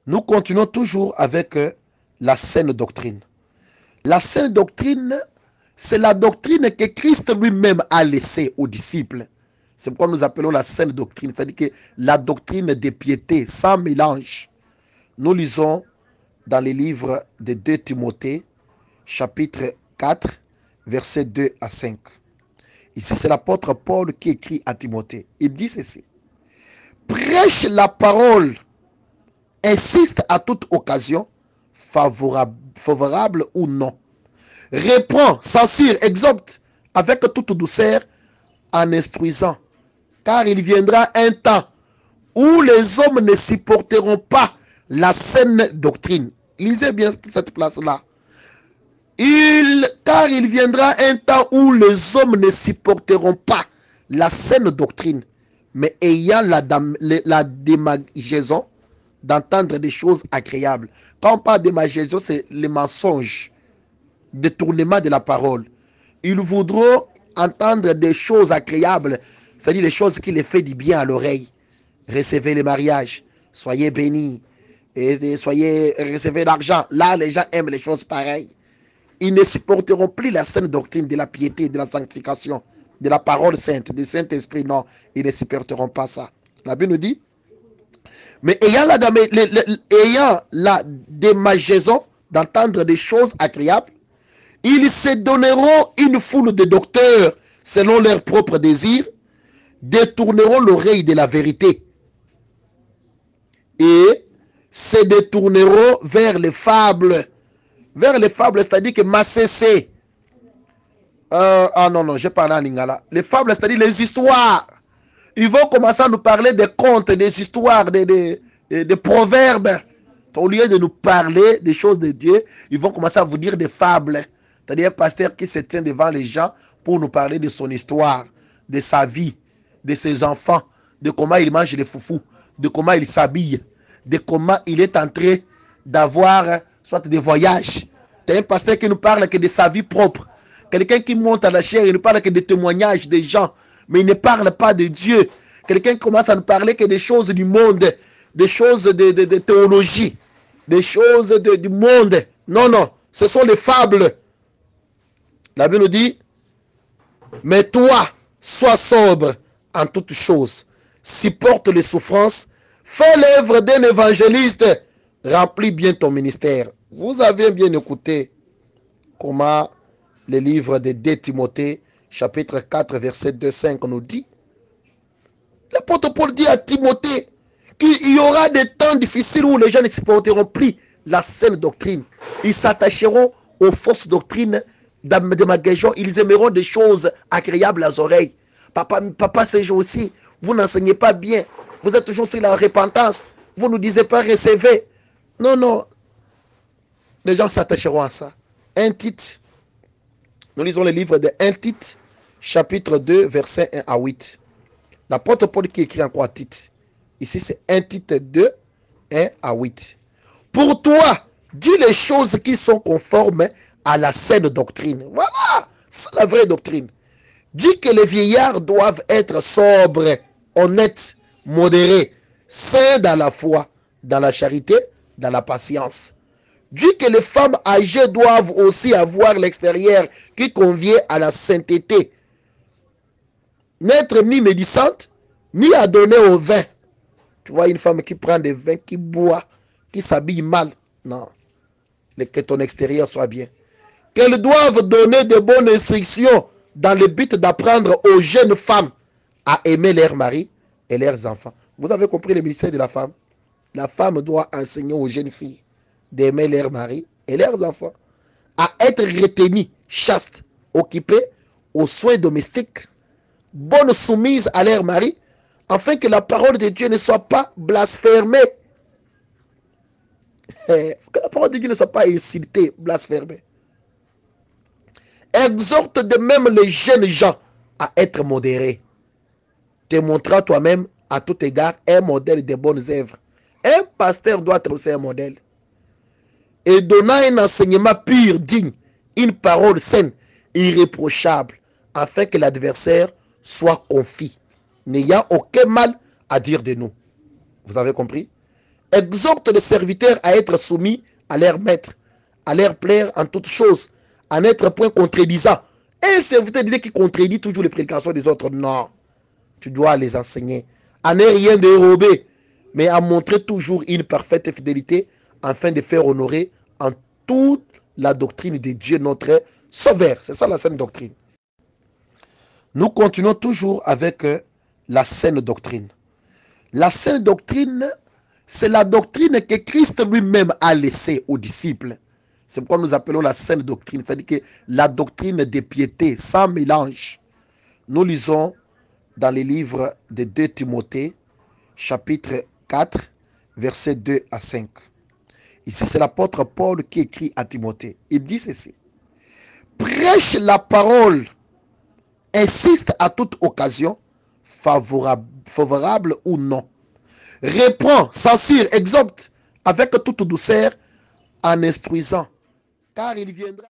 Nous continuons toujours avec la saine doctrine. La saine doctrine, c'est la doctrine que Christ lui-même a laissée aux disciples. C'est pourquoi nous appelons la saine doctrine, c'est-à-dire que la doctrine des piétés, sans mélange. Nous lisons dans les livres de 2 Timothée, chapitre 4, versets 2 à 5. Ici, c'est l'apôtre Paul qui écrit à Timothée. Il dit ceci. Prêche la parole, insiste à toute occasion, favorable ou non. Reprend, censure, exhorte avec toute douceur en instruisant. Car il viendra un temps où les hommes ne supporteront pas la saine doctrine. Lisez bien cette place-là. Car il viendra un temps où les hommes ne supporteront pas la saine doctrine, mais ayant la démagogie d'entendre des choses agréables. Quand on parle de démagogie, c'est le mensonge, détournement de la parole. Ils voudront entendre des choses agréables, c'est-à-dire des choses qui les font du bien à l'oreille. Recevez le mariage, soyez bénis, et recevez l'argent. Là, les gens aiment les choses pareilles. Ils ne supporteront plus la saine doctrine de la piété, de la sanctification, de la parole sainte, du Saint-Esprit. Non, ils ne supporteront pas ça. La Bible nous dit, mais ayant la démagogie d'entendre des choses agréables, ils se donneront une foule de docteurs selon leurs propres désirs, détourneront l'oreille de la vérité et se détourneront vers les fables. Vers les fables, c'est-à-dire que Massessé. Non, je parle en lingala. Les fables, c'est-à-dire les histoires. Ils vont commencer à nous parler des contes, des histoires, des proverbes. Au lieu de nous parler des choses de Dieu, ils vont commencer à vous dire des fables. C'est-à-dire un pasteur qui se tient devant les gens pour nous parler de son histoire, de sa vie, de ses enfants, de comment il mange les foufous, de comment il s'habille, de comment il est en train d'avoir soit des voyages. C'est un pasteur qui ne parle que de sa vie propre. Quelqu'un qui monte à la chair, il ne parle que des témoignages des gens, mais il ne parle pas de Dieu. Quelqu'un qui commence à ne parler que des choses du monde, des choses de théologie, des choses du monde. Non, non, ce sont les fables. La Bible nous dit, mais toi, sois sobre en toutes choses, supporte les souffrances, fais l'œuvre d'un évangéliste, remplis bien ton ministère. Vous avez bien écouté comment le livre de 2 Timothée, chapitre 4, verset 2-5 nous dit. L'apôtre Paul dit à Timothée qu'il y aura des temps difficiles où les gens ne supporteront plus la saine doctrine. Ils s'attacheront aux fausses doctrines de magasin. Ils aimeront des choses agréables aux oreilles. Papa, ces jours-ci, vous n'enseignez pas bien. Vous êtes toujours sur la repentance. Vous ne disiez pas recevez. Non, non. Les gens s'attacheront à ça. 1 Tite. Nous lisons le livre de 1 Tite, chapitre 2, versets 1 à 8. L'apôtre Paul qui écrit encore à Tite. Ici, c'est 1 Tite 2, 1 à 8. Pour toi, dis les choses qui sont conformes à la saine doctrine. Voilà, c'est la vraie doctrine. Dis que les vieillards doivent être sobres, honnêtes, modérés, saints dans la foi, dans la charité, dans la patience. Dis que les femmes âgées doivent aussi avoir l'extérieur qui convient à la sainteté. N'être ni médisante, ni à donner au vin. Tu vois une femme qui prend des vins, qui boit, qui s'habille mal. Non. Que ton extérieur soit bien. Qu'elles doivent donner de bonnes instructions dans le but d'apprendre aux jeunes femmes à aimer leurs maris et leurs enfants. Vous avez compris le ministère de la femme? La femme doit enseigner aux jeunes filles d'aimer leurs maris et leurs enfants, à être retenues, chastes, occupées aux soins domestiques, bonnes soumises à leur mari, afin que la parole de Dieu ne soit pas blasphémée. Que la parole de Dieu ne soit pas insultée, blasphémée. Exhorte de même les jeunes gens à être modérés. Te montrant toi-même à tout égard un modèle de bonnes œuvres. Un pasteur doit être aussi un modèle. Et donnant un enseignement pur, digne, une parole saine, irréprochable, afin que l'adversaire soit confit, n'ayant aucun mal à dire de nous. Vous avez compris? exhorte les serviteurs à être soumis à leur maître, à leur plaire en toutes choses, à n'être point contredisant. Un serviteur qui contredit toujours les prédications des autres, non. Tu dois les enseigner. À ne rien dérober, mais à montrer toujours une parfaite fidélité afin de faire honorer en toute la doctrine de Dieu, notre Sauveur. C'est ça la saine doctrine. Nous continuons toujours avec la saine doctrine. La saine doctrine, c'est la doctrine que Christ lui-même a laissée aux disciples. C'est pourquoi nous appelons la saine doctrine, c'est-à-dire que la doctrine de piété, sans mélange. Nous lisons dans les livres de 2 Timothée, chapitre 4, versets 2 à 5. Ici, c'est l'apôtre Paul qui écrit à Timothée. Il dit ceci. Prêche la parole, insiste à toute occasion, favorable ou non. Reprend, censure, exhorte avec toute douceur en instruisant, car il viendra.